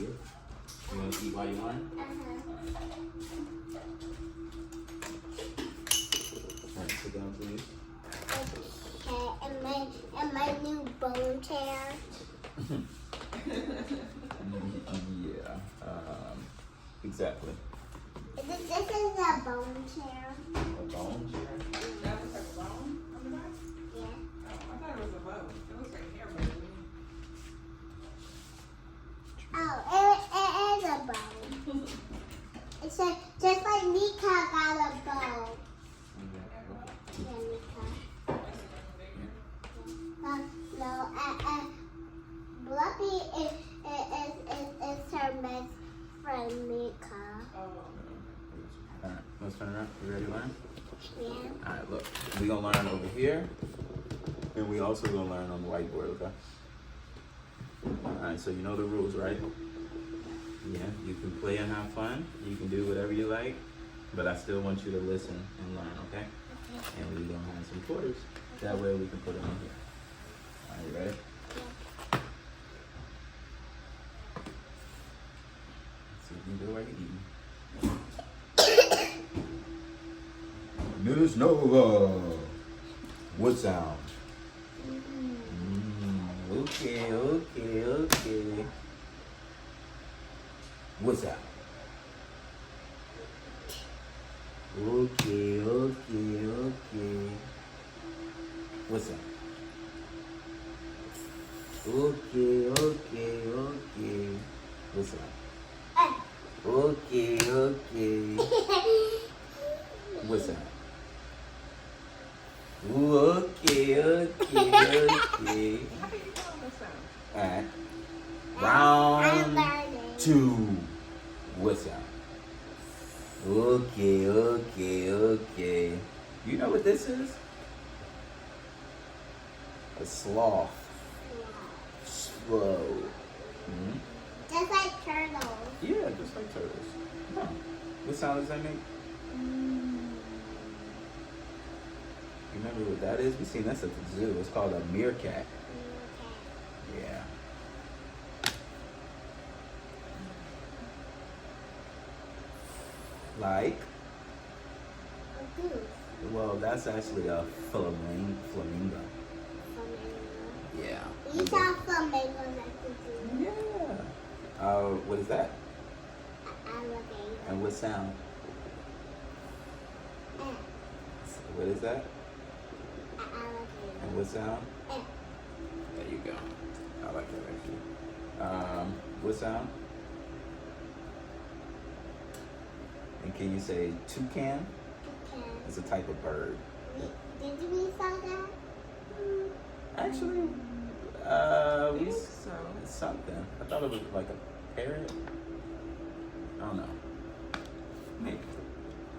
here. You want to eat while you learn? Alright, sit down, please. Okay, and my new bone chair. Yeah, exactly. This is a bone chair. A bone chair? That looks like a bone on the back? Yeah. Oh, I thought it was a bone. It looks like hair bone. Oh, it is a bone. It's just like Mika got a bone. Yeah, Mika. No, Bluffy is her best friend, Mika. Alright, let's turn around. You ready to learn? Yeah. Alright, look. We're going to learn over here. And we also going to learn on the whiteboard, okay? Alright, so you know the rules, right? Yeah, you can play and have fun. You can do whatever you like. But I still want you to listen and learn, okay? And we're going to have some quarters. That way we can put them in here. Alright, you ready? See if you can do what you're eating. Miss Nova. What sound? Okay. What's that? Okay. What's that? Okay. What's that? Okay. What's that? Ooh, okay. How do you call this sound? Alright. I'm Round learning. 2. What's that? Okay. You know what this is? A sloth. Slow. Hmm? Just like turtles. Yeah, just like turtles. Huh. What sound does that make? You remember what that is? We seen this at the zoo. It's called a meerkat. Yeah. Like? A goose. Well, that's actually a flamingo. Yeah. You saw flamingos at the zoo. Yeah. What is that? Alligator. And what sound? What is that? Alligator. And what sound? Eh. There you go. I like that actually. What sound? And can you say toucan? Okay. It's a type of bird. Did we saw that? Actually, I we think so. something. I thought it was like a parrot. I don't know. Maybe.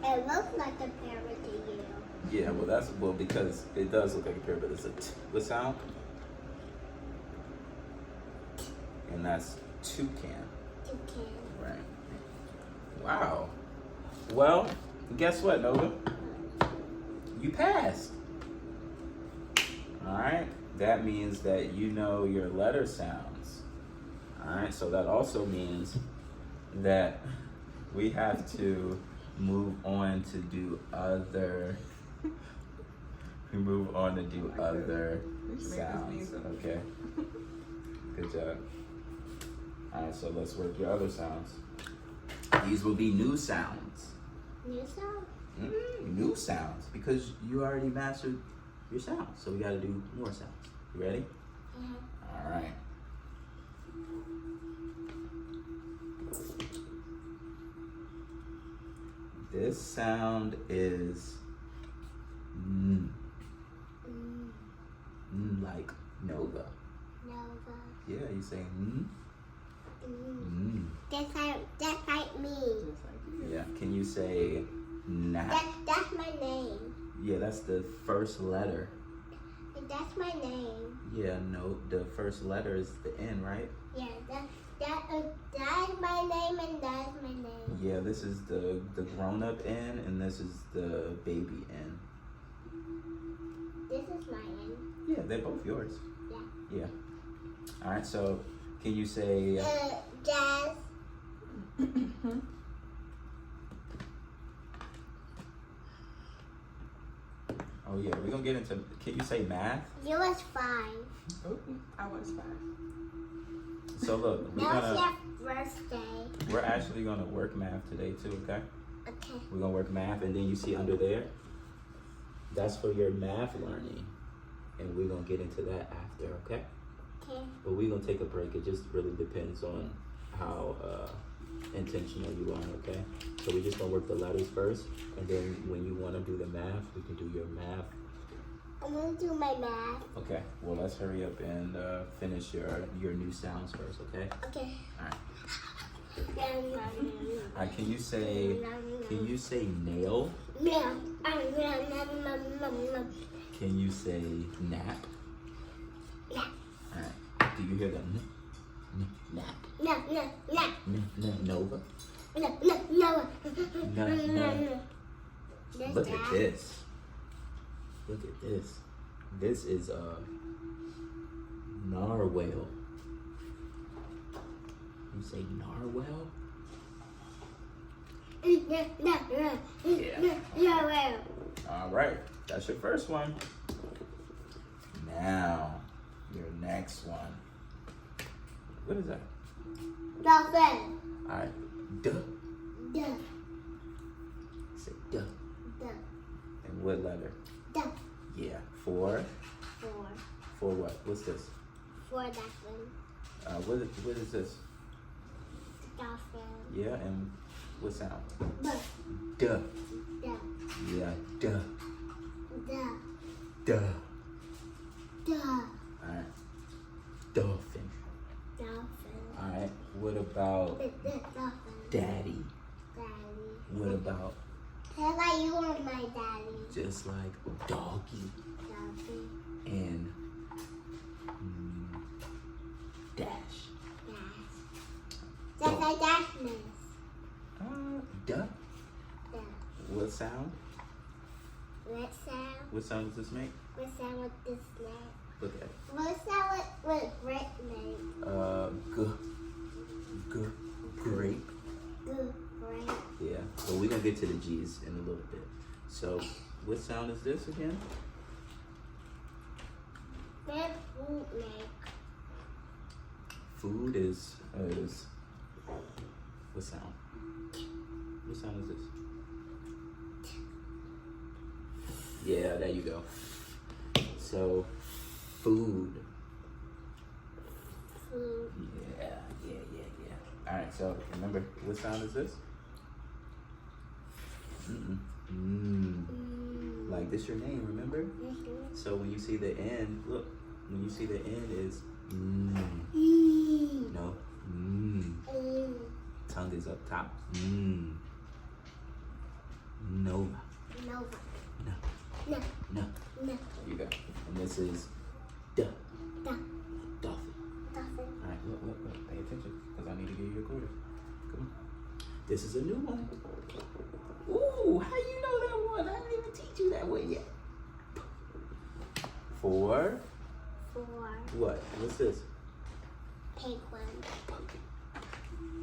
It looks like a parrot to you. Yeah, well because it does look like a parrot, but it's a what sound? And that's toucan. Toucan. Right. Wow. Well, guess what, Nova? You passed. All right. That means that you know your letter sounds. All right. So that also means that we have to move on to do other. We move on to do other sounds. Okay. Good job. All right. So let's work your other sounds. These will be new sounds. New sound? New sounds because you already mastered your sounds. So we got to do more sounds. You ready? All right. This sound is like Nova. Nova. Yeah, you say That's like me. Just like you. Yeah. Can you say nat? That's my name. Yeah, that's the first letter. That's my name. Yeah, no, the first letter is the N, right? Yeah, that's my name and that's my name. Yeah, this is the grown-up N, and this is the baby N. This is my name. Yeah, they're both yours. Yeah. Yeah. All right, so Can you say Jazz. oh yeah, we're gonna get into can you say math? You was 5. Ooh, I was 5. So look, That was your birthday. we're actually gonna work math today too, okay? Okay. We're gonna work math and then you see under there, that's for your math learning. And we're gonna get into that after, okay? Okay. But we're gonna take a break. It just really depends on how intentional you are, okay? So we're just gonna work the letters first, and then when you wanna do the math, we can do your math. I'm gonna do my math. Okay, well let's hurry up and finish your new sounds first, okay? Okay. Alright. Nom, Alright, can you say nail? nom, nom. Can you say nap? Nap. Alright. Do you hear the nap? No, no, no. Nova? No, no, no. No. This Look at Dad. this. Look at this. This is a narwhal. You say narwhal? No, no, no. Yeah. No, no. All right, that's your first one. Now, your next one. What is that? Dolphin. All right, duh. Duh, Say duh. duh, And what letter? duh. Yeah, four. 4. For what? What's this? 4 dolphin. What is this? Dolphin. Yeah, and what sound? Duh, Duh. duh, Yeah, duh. duh, Duh. duh. All right. Dolphin. Dolphin. All right. What about Dolphin. daddy? Daddy. What about Just like you are my daddy. just like doggy Dolphin. and dash? Dash. Just like darkness. Duh. Duh. What sound? What sound? What sound does this make? What sound with this name? Look at it. What sound with great name? Grape. Good, great. Yeah. So we're gonna get to the G's in a little bit. So what sound is this again? What food make? Food is what sound? What sound is this? Yeah, there you go. So food. Food. Yeah. All right. So remember, what sound is this? Like this your name, remember? Mm-hmm. So when you see the N, look. When you see the N is Mm. no. Mm. Tongue is up top. Nova. Nova. No. No. No. No. There you go. And this is duh. Duh. Dolphin. Dolphin. All right, look. Pay attention, because I need to give you a quarter. Come on. This is a new one. Ooh, how you know that one? I didn't even teach you that one yet. 4. 4. What? What's this? Penguin.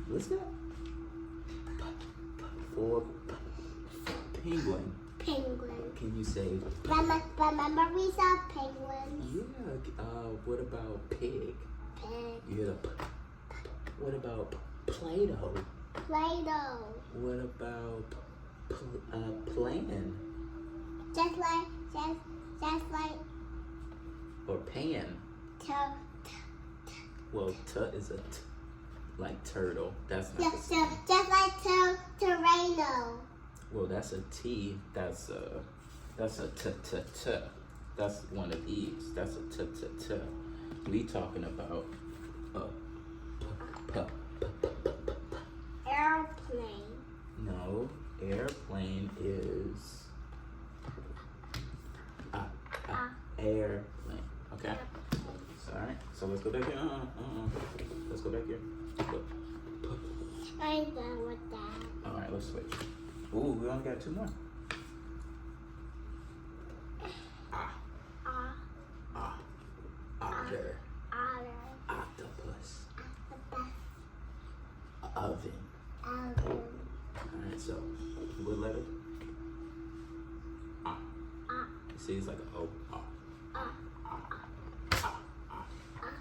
What's that? 4. Penguin. Penguin. Can you say? Remember we saw penguins? Yeah. What about pig? Pig. You hear the p. What about Play-Doh? Play-Doh. What about plan Just like or pan? Well, is a like turtle. That's not the same. just like Tornado. Well, that's a T. That's a t. That's one of these. That's a t. We talking about p. Airplane. No, airplane is airplane. Okay. All right. So let's go back here. Let's go back here. Look. I'm done with that. All right. Let's switch. Ooh, we only got 2 more. Otter. Otter. Octopus. Oven. Oven. Alright, so what letter? Ah. Ah. You see, it's like an O. Ah. Ah. Ah. Ah. Ah.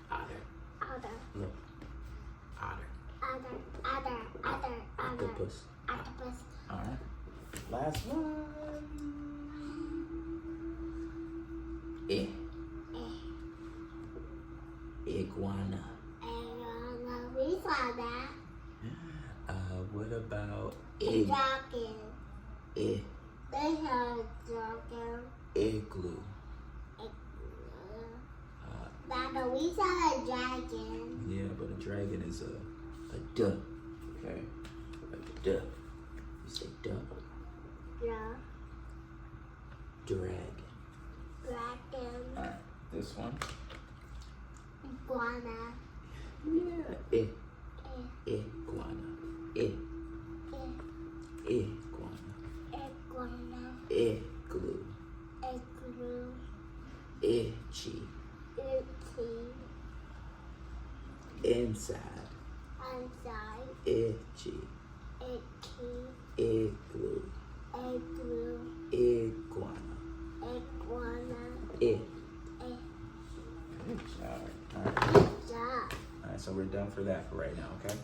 Otter. Other. Look. Otter. Other. Octopus. Octopus. Alright. Last one. E. Iguana. We saw that. What about egg? Dragon. E. They have dragon. Igloo. But we saw a dragon. Yeah, but a dragon is a duck. Okay? Like a duck. You say duck. Yeah. Dragon. Dragon. Alright, this one. Iguana. Yeah. Iguana. Iguana. Iguana. Igloo. Igloo. Itchy. Itchy. Inside. Inside. Itchy. Itchy. Igloo. Igloo. Iguana. Iguana. Alright. Yeah. Alright, so we're done for that for right now, okay?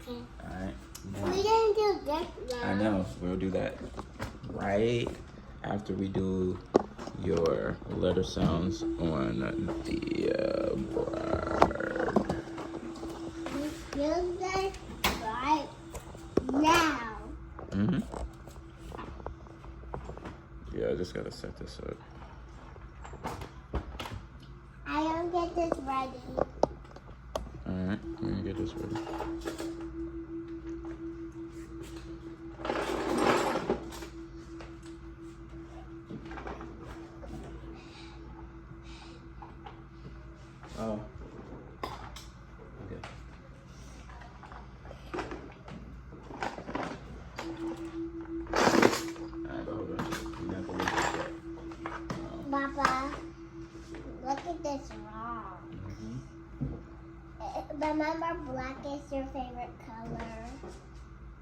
Okay. Alright. We didn't do this now. I know. We'll do that right after we do your letter sounds on the board. We do this right now. Mm-hmm. Yeah, I just gotta set this up. I don't get this ready. Alright, let me get this ready. Oh. Okay. Alright, but hold on. We have to look at that. Papa, look at this wrong. Remember black is your favorite color.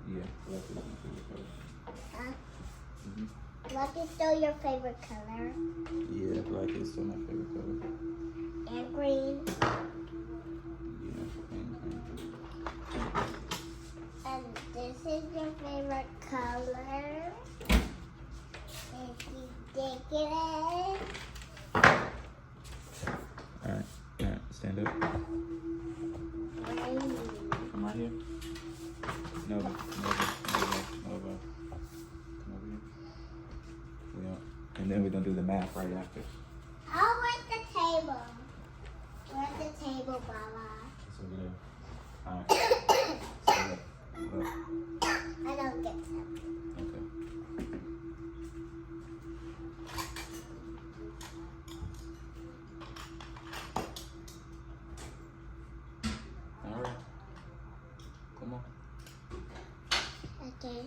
Yeah, black is my favorite color. Black is still your favorite color. Yeah, black is still my favorite color. And green. Yeah, and green. And this is your favorite color. If you dig it. Alright, stand up. Green. Come right here. Nova. Come over here. And then we're gonna do the math right after. Oh, where's the table? Where's the table, Baba? It's over there. Alright. Stand up. Look. I don't get them. Okay. Alright. Come on. Okay.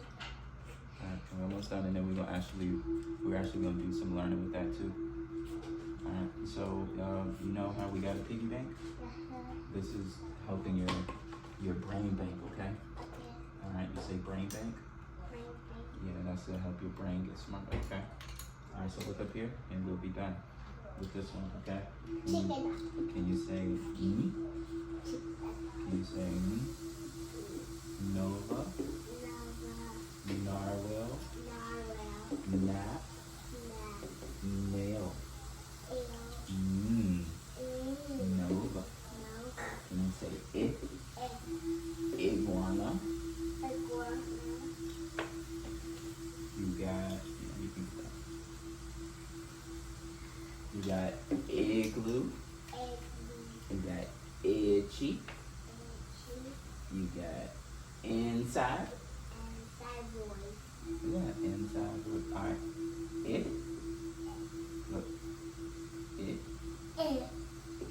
Alright, we're almost done, and then we're actually gonna do some learning with that too. Alright, so you know how we got a piggy bank? This is helping your brain bank, okay? Okay. Alright, you say brain bank? Yeah, that's to help your brain get smarter, okay? Alright, so look up here, and we'll be done with this one, okay? Can you say me? Can you say me? Nova, Narwhal, nap, nail, Nova. Can you say it? Iguana. You got, you can do that. You got igloo. You got itchy. You got inside. Yeah, inside. Alright. It. Look. It.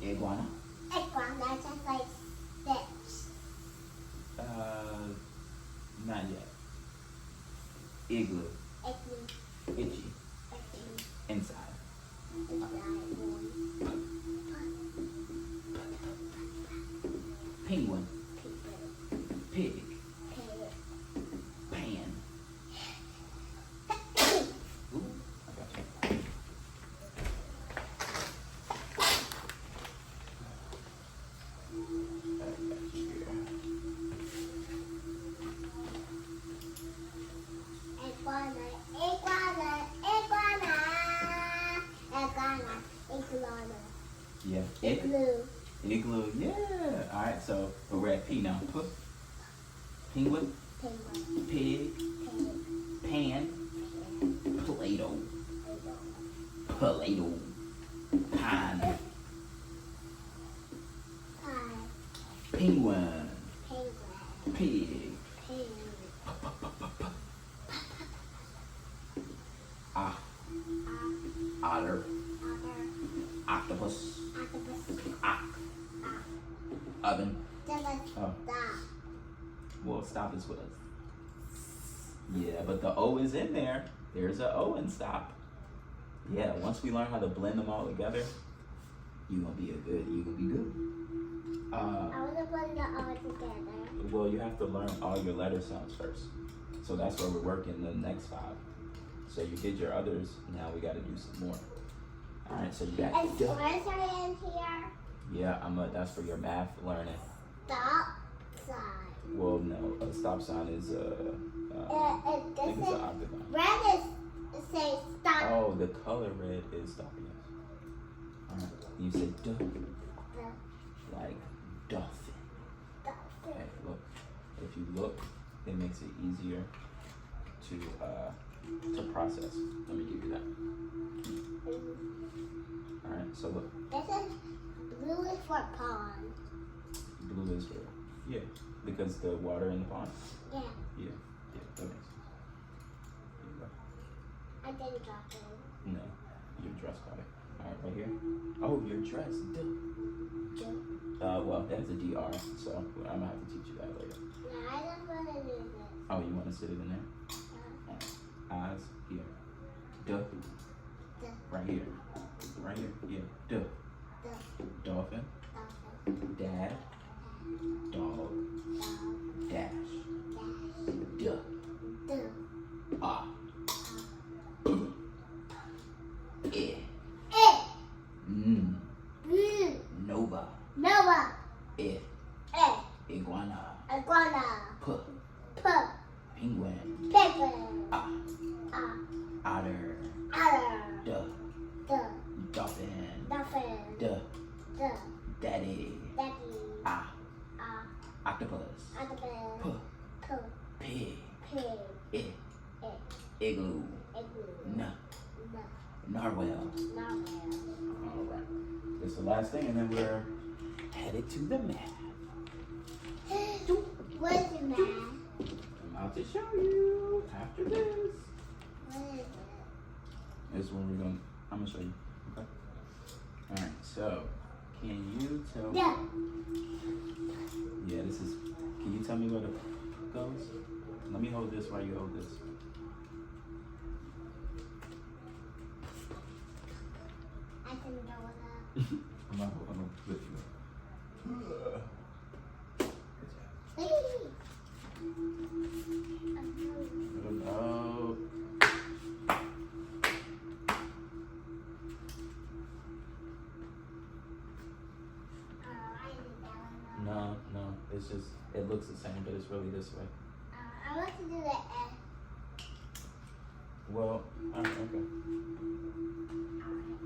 Iguana. Iguana just like this. Not yet. Igloo. Itchy. Inside. Penguin. Iguana. Iguana. Yeah. Igloo. Igloo. Yeah. All right. So we're at P now. P. Penguin. Penguin. Pig. Pig. Pan. Play-Doh. Play-Doh. Pine. Pie. Penguin. Penguin. Pig. Pig. Otter. Otter. Octopus. Octopus. Oven. Stop. Oh. Well, stop is with us. Yeah, but the O is in there. There's a O in stop. Yeah, once we learn how to blend them all together, you gonna be good. I want to blend it all together. Well, you have to learn all your letter sounds first. So that's where we're working the next 5. So you did your others. Now we got to do some more. All right. So you got. And stars are in here. Yeah, that's for your math learning. Stop sign. Well, no, a stop sign is I think it's an octagon. Red is say stop. Oh, the color red is stop. Yes. All right. You say duh, like dolphin. Okay, look. If you look, it makes it easier to process. Let me give you that. All right. So look. This is blue is for pond. Blue is for because the water in the pond. Yeah. Yeah, that makes sense. Here you go. I didn't drop it. No, your dress got it. All right, right here. Oh, your dress. Well, that's a DR, so I'm gonna have to teach you that later. No, I just want to do this. Oh, you want to sit it in there? All right. Eyes here. Duh. Right here. Right here. Yeah. Duh. Dolphin. Dad. Dog. Dash. Duh. Ah. Eh. Nova. Noah. Eh. Eh. Iguana. Iguana. P. Penguin. Penguin. Ah. Otter. Otter. Duh. Dolphin. Dolphin. Duh. Daddy. Daddy. Ah. Octopus. Octopus. Pig. Pig. Eh. Igloo. Igloo. Narwhal. Narwhal. All right. This is the last thing, and then we're headed to the math. What is the math? I'm about to show you after this. What is it? This is when we're going. I'm gonna show you. Okay. All right. So, can you tell? Yeah. Yeah. This is. Can you tell me where the goes? Let me hold this while you hold this. I can go with that. I'm gonna flip you. Oh. No. It's just, it looks the same, but it's really this way. I want to do the F. Well, okay.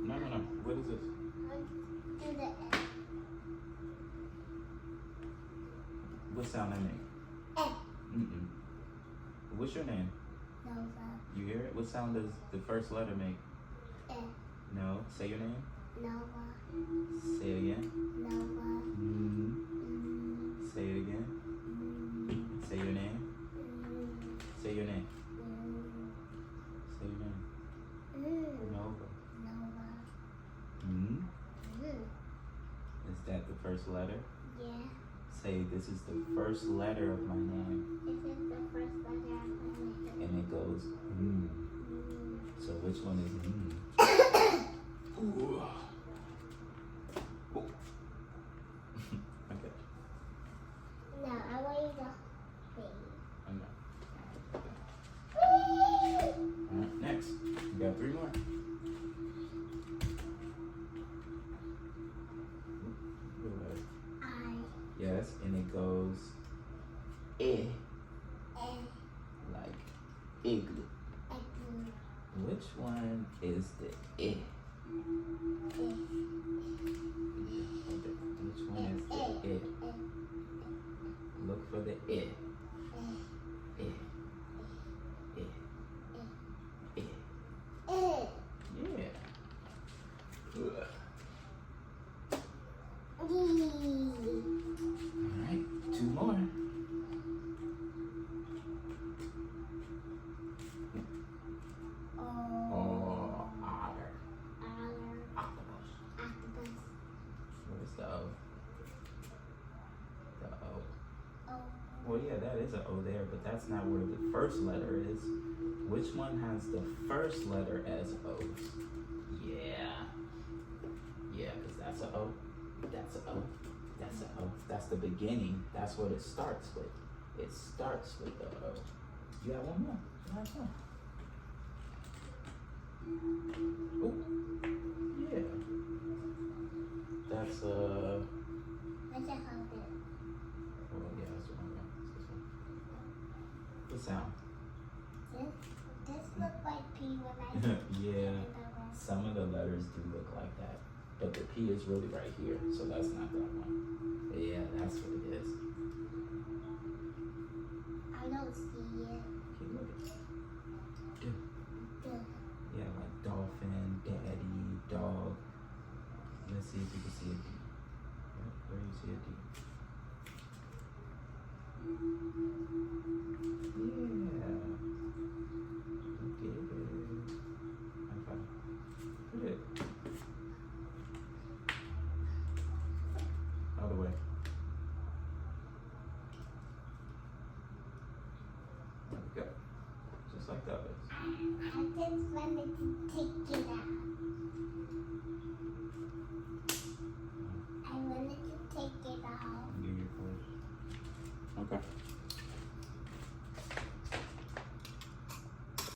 No. What is this? I want to do the F. What sound I make? F. Mm-mm. What's your name? Nova. You hear it? What sound does the first letter make? F. No. Say your name. Nova. Say it again. Nova. Say it again. Say your name. Say your name. Say your name. Nova. Nova. Is that the first letter? Yeah. Say, this is the first letter of my name. This is the first letter of my name. And it goes, So which one is Ooh. Okay. No, I want you to Okay. Alright, next. We got 3 more. Yes, and it goes like igloo. Which one is the Ugh. Yee. Alright, 2 more. Oh, otter. Otter. Octopus. Octopus. Where's the O? The O. Oh. Well, yeah, that is an O there, but that's not where the first letter is. Which one has the first letter as O's? Yeah. Yeah, because that's an O. That's an O. That's an O. That's the beginning. That's what it starts with. It starts with the O. You got one more. You got one. Oh, yeah. That's What's it called? oh yeah, that's the one. This one. The sound. This looks like P when I Yeah. Some of the letters do look like that, but the P is really right here, so that's not that one. But yeah, that's what it is. I don't see it. Keep looking. The Yeah, like dolphin, daddy, dog. Let's see if you can see a D. Where do you see a D? Yeah. You did it. High five. Put it. Other way. There we go. Just like the others. I just wanted to take it out.